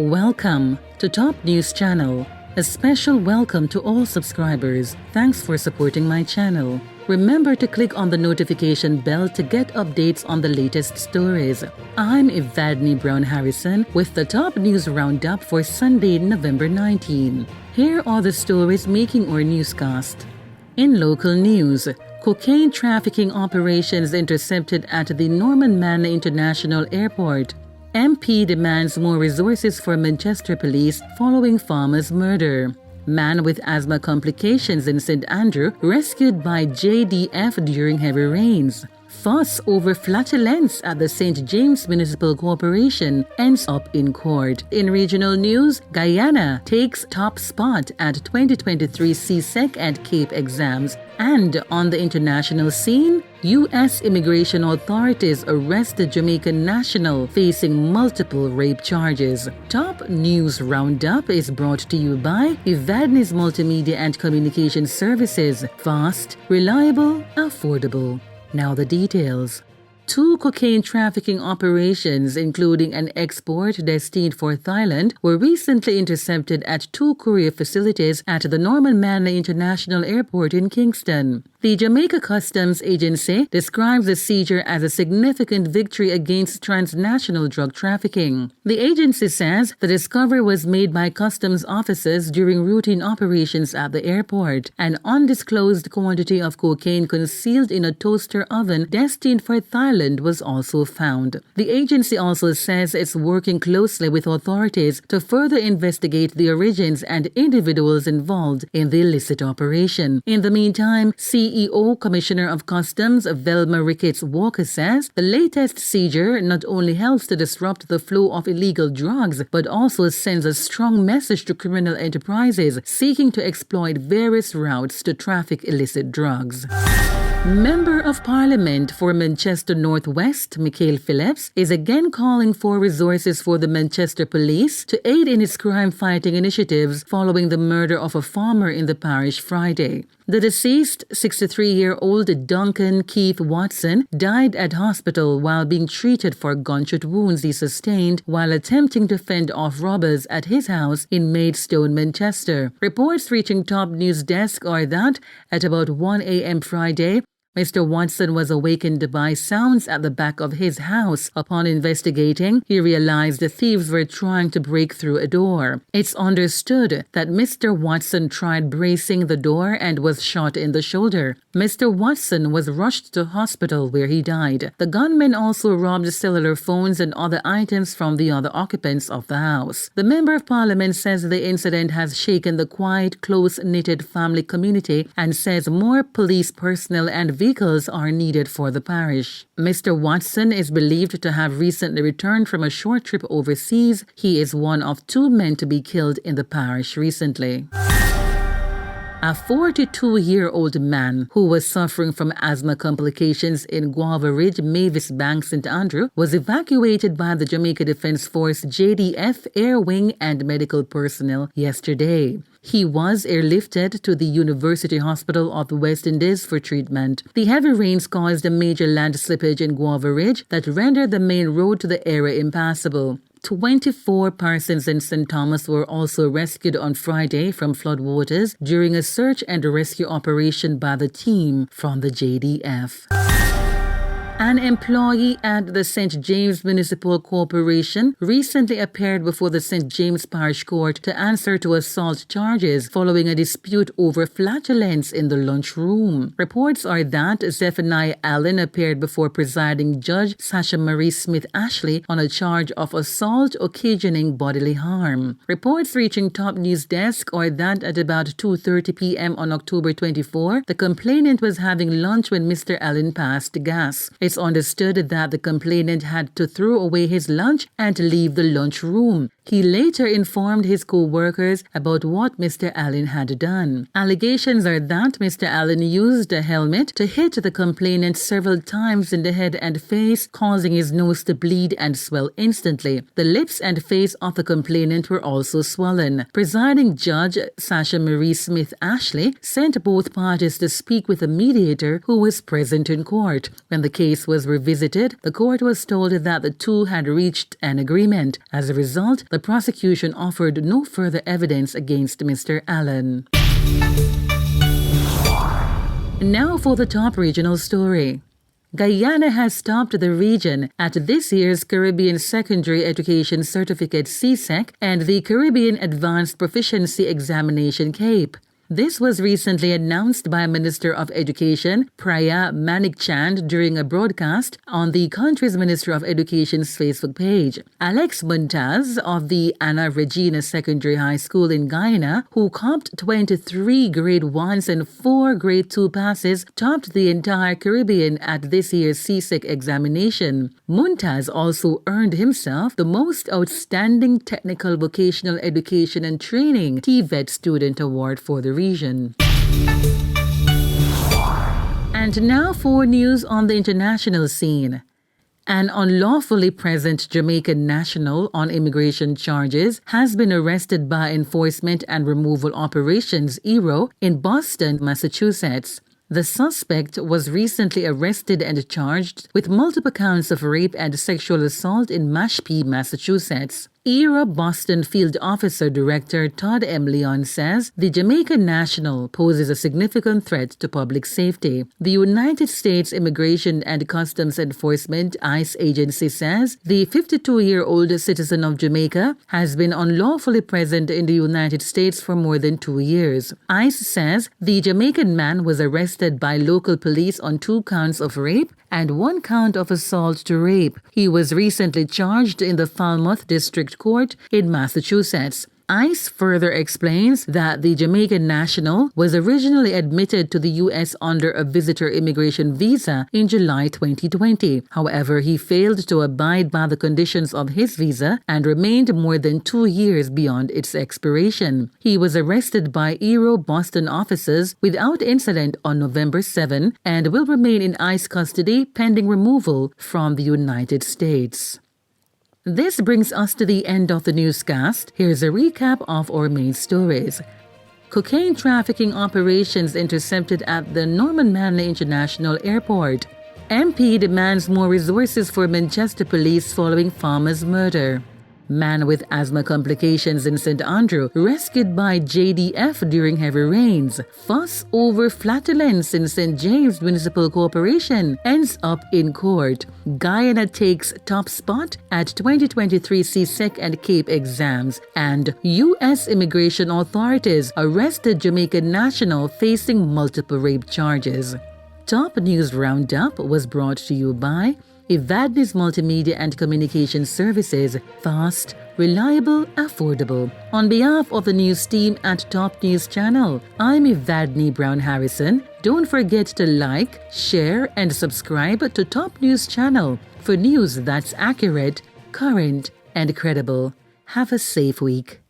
Welcome to Top News Channel. A special welcome to all subscribers. Thanks for supporting my channel. Remember to click on the notification bell to get updates on the latest stories. I'm Evadne Brown Harrison with the Top News Roundup for Sunday, November 19. Here are the stories making our newscast. In local news, cocaine trafficking operations intercepted at the Manley International Airport. MP demands more resources for Manchester police following farmer's murder. Man with asthma complications in St. Andrew rescued by JDF during heavy rains. Fuss over flatulence at the St. James Municipal Corporation ends up in court. In regional news, Guyana takes top spot at 2023 CSEC and CAPE exams. And on the international scene, U.S. immigration authorities arrest the Jamaican national facing multiple rape charges. Top News Roundup is brought to you by Evadne's Multimedia and Communication Services. Fast, reliable, affordable. Now the details. 2 cocaine trafficking operations, including an export destined for Thailand, were recently intercepted at 2 courier facilities at the Manley International Airport in Kingston. The Jamaica Customs Agency describes the seizure as a significant victory against transnational drug trafficking. The agency says the discovery was made by customs officers during routine operations at the airport. An undisclosed quantity of cocaine concealed in a toaster oven destined for Thailand was also found. The agency also says it's working closely with authorities to further investigate the origins and individuals involved in the illicit operation. In the meantime, CEO Commissioner of Customs Velma Ricketts Walker says the latest seizure not only helps to disrupt the flow of illegal drugs, but also sends a strong message to criminal enterprises seeking to exploit various routes to traffic illicit drugs. Member of Parliament for Manchester North West, Michael Phillips, is again calling for resources for the Manchester Police to aid in its crime-fighting initiatives following the murder of a farmer in the parish Friday. The deceased, 63-year-old Duncan Keith Watson, died at hospital while being treated for gunshot wounds he sustained while attempting to fend off robbers at his house in Maidstone, Manchester. Reports reaching Top News desk are that at about 1 a.m. Friday, Mr. Watson was awakened by sounds at the back of his house. Upon investigating, he realized the thieves were trying to break through a door. It's understood that Mr. Watson tried bracing the door and was shot in the shoulder. Mr. Watson was rushed to hospital where he died. The gunmen also robbed cellular phones and other items from the other occupants of the house. The Member of Parliament says the incident has shaken the quiet, close-knitted family community and says more police personnel and vehicles are needed for the parish. Mr. Watson is believed to have recently returned from a short trip overseas. He is one of 2 men to be killed in the parish recently. A 42-year-old man who was suffering from asthma complications in Guava Ridge, Mavis Bank, St. Andrew, was evacuated by the Jamaica Defence Force JDF Air Wing and medical personnel yesterday. He was airlifted to the University Hospital of the West Indies for treatment. The heavy rains caused a major land slippage in Guava Ridge that rendered the main road to the area impassable. 24 persons in St. Thomas were also rescued on Friday from floodwaters during a search and rescue operation by the team from the JDF. An employee at the St. James Municipal Corporation recently appeared before the St. James Parish Court to answer to assault charges following a dispute over flatulence in the lunchroom. Reports are that Zephaniah Allen appeared before presiding Judge Sasha Marie Smith Ashley on a charge of assault occasioning bodily harm. Reports reaching Top News desk are that at about 2:30 p.m. on October 24, the complainant was having lunch when Mr. Allen passed gas. It's understood that the complainant had to throw away his lunch and leave the lunchroom. He later informed his co-workers about what Mr. Allen had done. Allegations are that Mr. Allen used a helmet to hit the complainant several times in the head and face, causing his nose to bleed and swell instantly. The lips and face of the complainant were also swollen. Presiding Judge Sasha Marie Smith Ashley sent both parties to speak with a mediator who was present in court. When the case was revisited, the court was told that the two had reached an agreement. As a result, the prosecution offered no further evidence against Mr. Allen. Now for the top regional story. Guyana has topped the region at this year's Caribbean Secondary Education Certificate CSEC and the Caribbean Advanced Proficiency Examination CAPE. This was recently announced by Minister of Education Priya Manikchand during a broadcast on the country's Minister of Education's Facebook page. Alex Montaz of the Ana Regina Secondary High School in Guyana, who comped 23 Grade 1s and 4 Grade 2 passes, topped the entire Caribbean at this year's CSEC examination. Montaz also earned himself the Most Outstanding Technical Vocational Education and Training TVET Student Award for the region. And now for news on the international scene. An unlawfully present Jamaican national on immigration charges has been arrested by Enforcement and Removal Operations (ERO) in Boston, Massachusetts. The suspect was recently arrested and charged with multiple counts of rape and sexual assault in Mashpee, Massachusetts. ERA Boston Field Officer Director Todd M. Leon says the Jamaican national poses a significant threat to public safety. The United States Immigration and Customs Enforcement ICE agency says the 52-year-old citizen of Jamaica has been unlawfully present in the United States for more than 2 years. ICE says the Jamaican man was arrested by local police on 2 counts of rape and 1 count of assault to rape. He was recently charged in the Falmouth District Court in Massachusetts. ICE further explains that the Jamaican national was originally admitted to the U.S. under a visitor immigration visa in July 2020. However, he failed to abide by the conditions of his visa and remained more than 2 years beyond its expiration. He was arrested by ERO Boston officers without incident on November 7 and will remain in ICE custody pending removal from the United States. This brings us to the end of the newscast. Here's a recap of our main stories. Cocaine trafficking operations intercepted at the Norman Manley International Airport. MP demands more resources for Manchester police following farmer's murder. Man with asthma complications in St. Andrew rescued by JDF during heavy rains. Fuss over flatulence in St. James Municipal Corporation ends up in court. Guyana takes top spot at 2023 CSEC and CAPE exams. And U.S. immigration authorities arrested Jamaican national facing multiple rape charges. Top News Roundup was brought to you by Evadne's Multimedia and Communication Services. Fast, reliable, affordable. On behalf of the news team at Top News Channel, I'm Evadne Brown Harrison. Don't forget to like, share, and subscribe to Top News Channel for news that's accurate, current, and credible. Have a safe week.